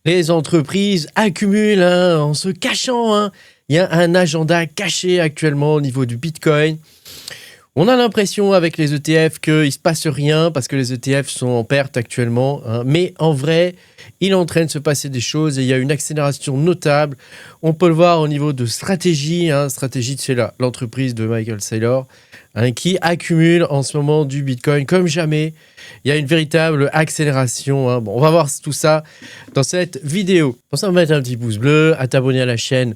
Les entreprises accumulent en se cachant. Il y a un agenda caché actuellement au niveau du Bitcoin. On a l'impression avec les ETF qu'il ne se passe rien parce que les ETF sont en perte actuellement. Mais en vrai, il est en train de se passer des choses et il y a une accélération notable. On peut le voir au niveau de Strategy. Strategy, c'est l'entreprise de Michael Saylor qui accumule en ce moment du Bitcoin comme jamais. Il y a une véritable accélération. Bon, on va voir tout ça dans cette vidéo. Pense à mettre un petit pouce bleu, à t'abonner à la chaîne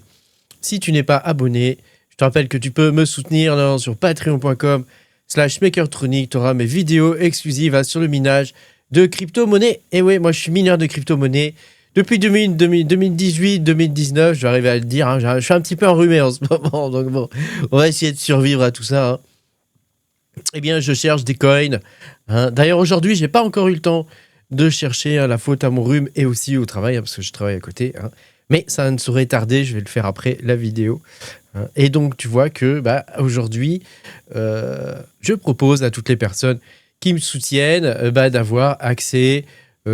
si tu n'es pas abonné. Je te rappelle que tu peux me soutenir sur patreon.com/makertronic. Tu auras mes vidéos exclusives sur le minage de crypto-monnaie. Et oui, moi je suis mineur de crypto-monnaie. Depuis 2018-2019, je vais arriver à le dire. Je suis un petit peu enrhumé en ce moment. Donc bon, on va essayer de survivre à tout ça. Eh bien, je cherche des coins. D'ailleurs, aujourd'hui, je n'ai pas encore eu le temps de chercher la faute à mon rhume et aussi au travail, parce que je travaille à côté. Mais ça ne saurait tarder, je vais le faire après la vidéo. Et donc, tu vois que aujourd'hui, je propose à toutes les personnes qui me soutiennent d'avoir accès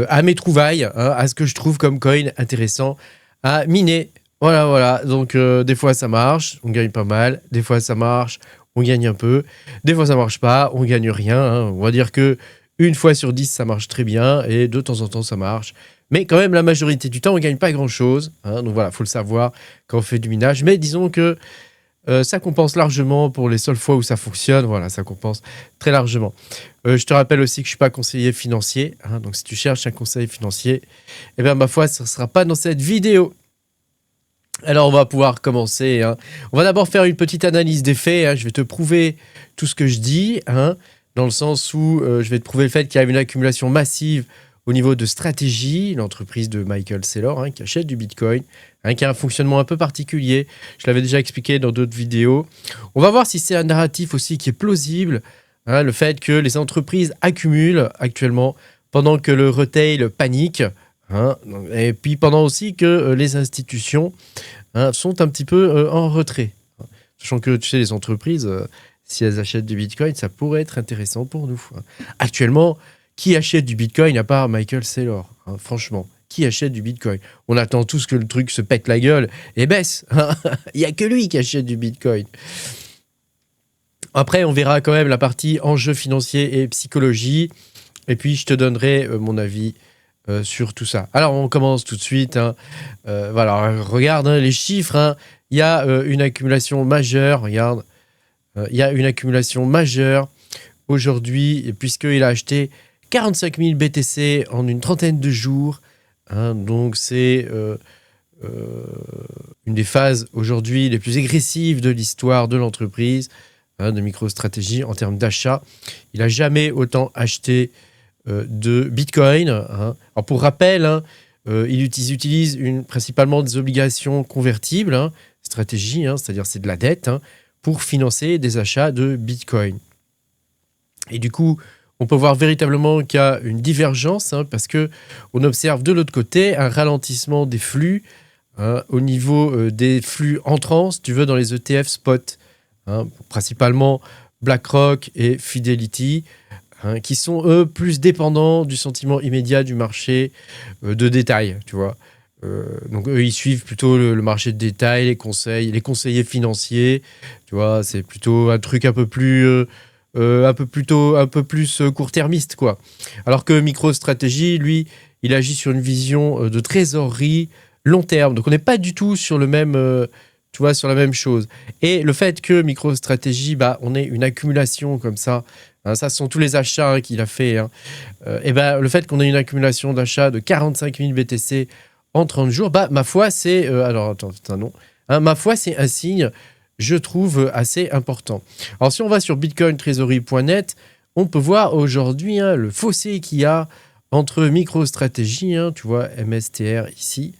à mes trouvailles, à ce que je trouve comme coin intéressant à miner. Voilà. Donc, des fois, ça marche, on gagne pas mal. Des fois, ça marche, on gagne un peu. Des fois, ça marche pas, on gagne rien. On va dire que une fois sur 10, ça marche très bien. Et de temps en temps, ça marche. Mais quand même, la majorité du temps, on ne gagne pas grand-chose. Donc voilà, il faut le savoir quand on fait du minage. Mais disons que ça compense largement pour les seules fois où ça fonctionne. Voilà, ça compense très largement. Je te rappelle aussi que je ne suis pas conseiller financier. Donc si tu cherches un conseil financier, eh bien, ma foi, ce ne sera pas dans cette vidéo. Alors, on va pouvoir commencer. On va d'abord faire une petite analyse des faits. Je vais te prouver tout ce que je dis, dans le sens où je vais te prouver le fait qu'il y a une accumulation massive au niveau de Strategy, l'entreprise de Michael Saylor, qui achète du Bitcoin, qui a un fonctionnement un peu particulier. Je l'avais déjà expliqué dans d'autres vidéos. On va voir si c'est un narratif aussi qui est plausible. Le fait que les entreprises accumulent actuellement pendant que le retail panique. Et puis pendant aussi que les institutions sont un petit peu en retrait. Sachant que, tu sais, les entreprises, si elles achètent du Bitcoin, ça pourrait être intéressant pour nous. Actuellement, qui achète du Bitcoin à part Michael Saylor, franchement, qui achète du Bitcoin? On attend tous que le truc se pète la gueule et baisse. Il n'y a que lui qui achète du Bitcoin. Après, on verra quand même la partie enjeux financiers et psychologie. Et puis, je te donnerai mon avis sur tout ça. Alors, on commence tout de suite. Voilà, regarde les chiffres. Il y a une accumulation majeure. Regarde, il y a une accumulation majeure aujourd'hui, puisqu'il a acheté 45 000 BTC en une trentaine de jours. Donc, c'est une des phases aujourd'hui les plus agressives de l'histoire de l'entreprise, de MicroStrategy en termes d'achat. Il n'a jamais autant acheté de Bitcoin. Alors, pour rappel, ils utilisent principalement des obligations convertibles, Strategy, c'est-à-dire c'est de la dette, pour financer des achats de Bitcoin. Et du coup, on peut voir véritablement qu'il y a une divergence parce qu'on observe de l'autre côté un ralentissement des flux au niveau des flux entrants, si tu veux, dans les ETF spot, principalement BlackRock et Fidelity, qui sont, eux, plus dépendants du sentiment immédiat du marché de détail, tu vois. Donc, eux, ils suivent plutôt le marché de détail, les conseillers financiers, tu vois, c'est plutôt un truc un peu plus... un peu plus court-termiste, quoi. Alors que MicroStrategy, lui, il agit sur une vision de trésorerie long terme. Donc, on n'est pas du tout sur le même, sur la même chose. Et le fait que MicroStrategy, on ait une accumulation comme ça, ça ce sont tous les achats qu'il a fait. Et le fait qu'on ait une accumulation d'achats de 45 000 BTC en 30 jours, ma foi, c'est... ma foi, c'est un signe, je trouve, assez important. Alors, si on va sur bitcointreasury.net, on peut voir aujourd'hui le fossé qu'il y a entre MicroStrategy, tu vois, MSTR ici,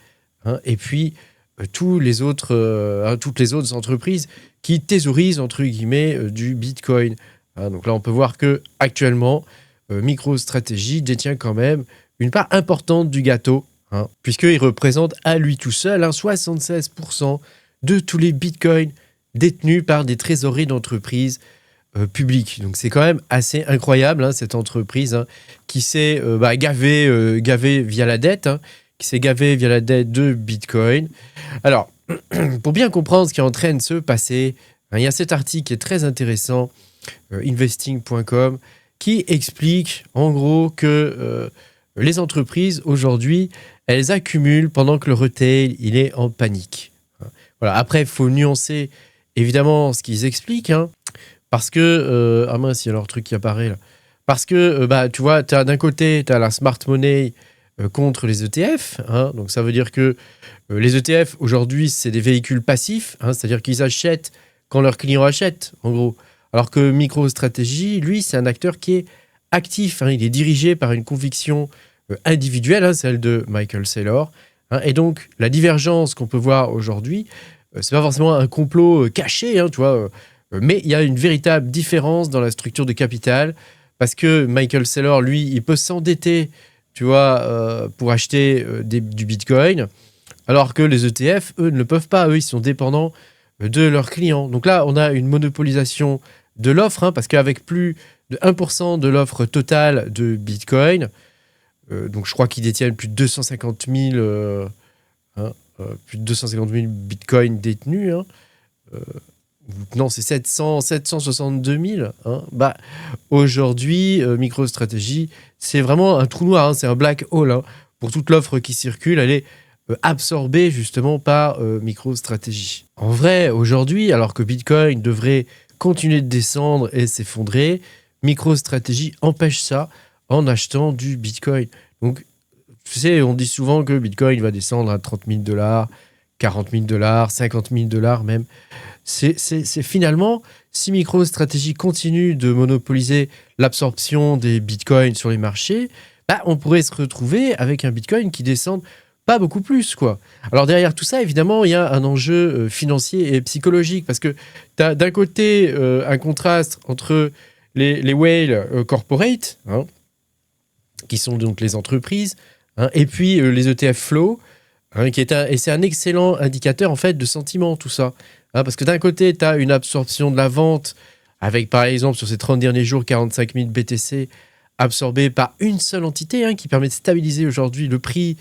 et puis toutes les autres entreprises qui thésaurisent, entre guillemets, du Bitcoin. Donc là, on peut voir que actuellement, MicroStrategy détient quand même une part importante du gâteau, puisqu'il représente à lui tout seul 76% de tous les bitcoins détenus par des trésoreries d'entreprises publiques. Donc c'est quand même assez incroyable, cette entreprise qui s'est gavée via la dette, qui s'est gavé via la dette de Bitcoin. Alors, pour bien comprendre ce qui est en train de se passer, il y a cet article qui est très intéressant, investing.com, qui explique en gros que les entreprises aujourd'hui, elles accumulent pendant que le retail, il est en panique. Voilà. Après, il faut nuancer évidemment ce qu'ils expliquent, hein, parce que... ah mince, il y a leur truc qui apparaît là. Parce que, tu vois, d'un côté, tu as la smart money contre les ETF. Hein, donc, ça veut dire que les ETF, aujourd'hui, c'est des véhicules passifs. Hein, c'est-à-dire qu'ils achètent quand leurs clients achètent, en gros. Alors que MicroStrategy, lui, c'est un acteur qui est actif. Hein, il est dirigé par une conviction individuelle, hein, celle de Michael Saylor. Hein, et donc, la divergence qu'on peut voir aujourd'hui, c'est pas forcément un complot caché, hein, tu vois, mais il y a une véritable différence dans la structure de capital. Parce que Michael Saylor, lui, il peut s'endetter, tu vois, pour acheter du Bitcoin, alors que les ETF, eux, ne le peuvent pas. Eux, ils sont dépendants de leurs clients. Donc là, on a une monopolisation de l'offre, hein, parce qu'avec plus de 1% de l'offre totale de Bitcoin, donc je crois qu'ils détiennent plus de 250 000, plus de 250 000 Bitcoins détenus, hein, non, c'est 762 000. Hein. Aujourd'hui, MicroStrategy, c'est vraiment un trou noir, hein, c'est un black hole. Hein. Pour toute l'offre qui circule, elle est absorbée justement par MicroStrategy. En vrai, aujourd'hui, alors que Bitcoin devrait continuer de descendre et s'effondrer, MicroStrategy empêche ça en achetant du Bitcoin. Donc, tu sais, on dit souvent que Bitcoin va descendre à 30 000 $, 40 000 $, 50 000 $ même. C'est finalement, si MicroStrategy continue de monopoliser l'absorption des bitcoins sur les marchés, on pourrait se retrouver avec un bitcoin qui descende pas beaucoup plus, quoi. Alors derrière tout ça, évidemment, il y a un enjeu financier et psychologique, parce que tu as d'un côté un contraste entre les whales corporate, hein, qui sont donc les entreprises, hein, et puis les ETF flow, hein, et c'est un excellent indicateur en fait de sentiment, tout ça. Hein, parce que d'un côté, tu as une absorption de la vente, avec par exemple sur ces 30 derniers jours, 45 000 BTC absorbés par une seule entité, hein, qui permet de stabiliser aujourd'hui le prix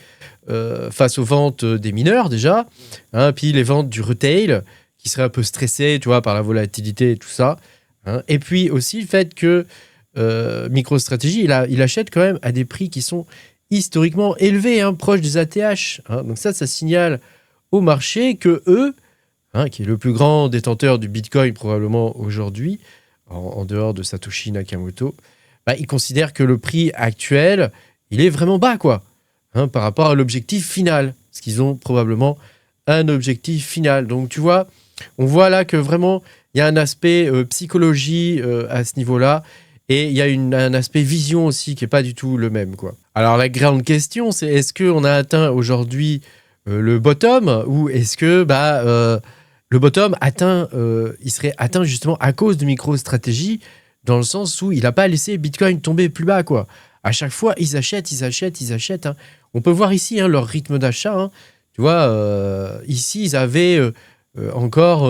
face aux ventes des mineurs déjà, hein, puis les ventes du retail, qui seraient un peu stressées, tu vois, par la volatilité et tout ça. Hein, et puis aussi le fait que MicroStrategy, il achète quand même à des prix qui sont historiquement élevés, hein, proches des ATH. Hein, donc ça signale au marché que eux, hein, qui est le plus grand détenteur du Bitcoin probablement aujourd'hui, en dehors de Satoshi Nakamoto, il considère que le prix actuel, il est vraiment bas, quoi, hein, par rapport à l'objectif final. Parce qu'ils ont probablement un objectif final. Donc, tu vois, on voit là que vraiment, il y a un aspect psychologie à ce niveau-là. Et il y a un aspect vision aussi qui n'est pas du tout le même, quoi. Alors, la grande question, c'est est-ce qu'on a atteint aujourd'hui le bottom, ou est-ce que le bottom il serait atteint justement à cause de MicroStrategy, dans le sens où il n'a pas laissé Bitcoin tomber plus bas, quoi. À chaque fois, ils achètent. Hein. On peut voir ici, hein, leur rythme d'achat. Hein. Tu vois, ici, ils avaient encore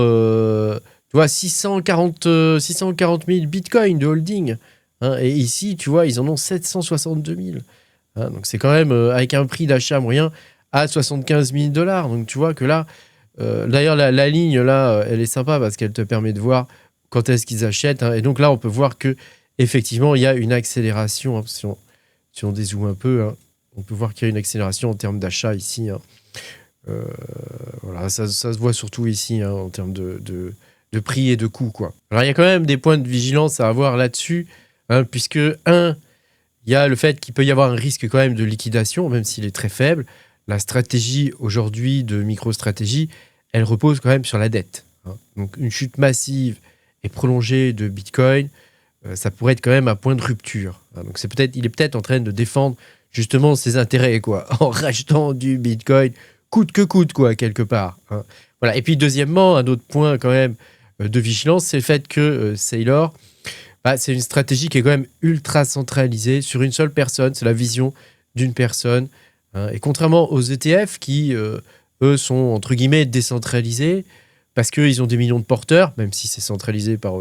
tu vois, 640 000 Bitcoin de holding. Hein. Et ici, tu vois, ils en ont 762 000. Hein. Donc, c'est quand même avec un prix d'achat moyen à 75 000 $. Donc, tu vois que là, d'ailleurs, la ligne, là, elle est sympa parce qu'elle te permet de voir quand est-ce qu'ils achètent. Hein. Et donc là, on peut voir que effectivement, il y a une accélération. Hein. Si on dézoome un peu, hein, on peut voir qu'il y a une accélération en termes d'achat ici. Hein. Voilà, ça se voit surtout ici, hein, en termes de prix et de coûts, quoi. Alors, il y a quand même des points de vigilance à avoir là-dessus, hein, puisque, il y a le fait qu'il peut y avoir un risque quand même de liquidation, même s'il est très faible. La stratégie aujourd'hui de MicroStrategy, elle repose quand même sur la dette. Hein. Donc, une chute massive et prolongée de Bitcoin, ça pourrait être quand même un point de rupture. Hein. Donc, il est peut-être en train de défendre justement ses intérêts, quoi, en rachetant du Bitcoin coûte que coûte, quoi, quelque part. Hein. Voilà. Et puis, deuxièmement, un autre point quand même de vigilance, c'est le fait que Saylor, c'est une stratégie qui est quand même ultra centralisée sur une seule personne. C'est la vision d'une personne. Hein. Et contrairement aux ETF qui, eux, sont entre guillemets décentralisés parce qu'ils ont des millions de porteurs, même si c'est centralisé par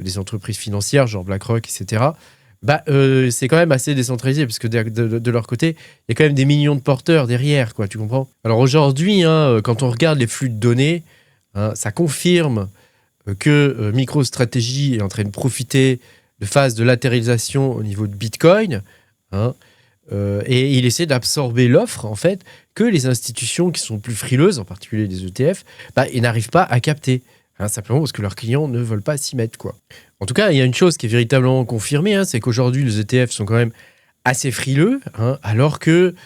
des entreprises financières, genre BlackRock, etc. C'est quand même assez décentralisé, parce que de leur côté, il y a quand même des millions de porteurs derrière, quoi, tu comprends? Alors aujourd'hui, hein, quand on regarde les flux de données, hein, ça confirme que MicroStrategy est en train de profiter de phases de latéralisation au niveau de Bitcoin, hein, et il essaie d'absorber l'offre, en fait, que les institutions qui sont plus frileuses, en particulier les ETF, ils n'arrivent pas à capter. Hein, simplement parce que leurs clients ne veulent pas s'y mettre, quoi. En tout cas, il y a une chose qui est véritablement confirmée, hein, c'est qu'aujourd'hui, les ETF sont quand même assez frileux, hein, alors que,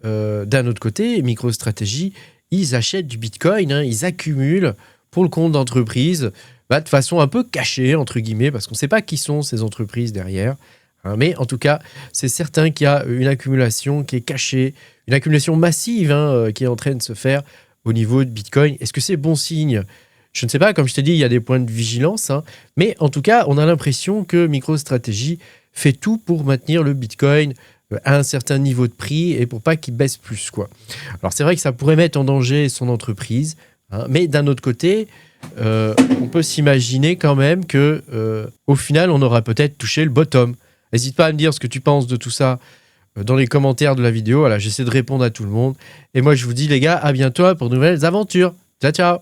d'un autre côté, MicroStrategy, ils achètent du Bitcoin, hein, ils accumulent pour le compte d'entreprises, de façon un peu cachée, entre guillemets, parce qu'on ne sait pas qui sont ces entreprises derrière. Hein, mais en tout cas, c'est certain qu'il y a une accumulation qui est cachée, une accumulation massive, hein, qui est en train de se faire au niveau de Bitcoin. Est-ce que c'est bon signe ? Je ne sais pas, comme je t'ai dit, il y a des points de vigilance, hein, mais en tout cas, on a l'impression que MicroStrategy fait tout pour maintenir le Bitcoin à un certain niveau de prix et pour pas qu'il baisse plus, quoi. Alors c'est vrai que ça pourrait mettre en danger son entreprise, hein, mais d'un autre côté, on peut s'imaginer quand même que au final, on aura peut-être touché le bottom. N'hésite pas à me dire ce que tu penses de tout ça dans les commentaires de la vidéo. Voilà, j'essaie de répondre à tout le monde. Et moi, je vous dis, les gars, à bientôt pour de nouvelles aventures. Ciao, ciao!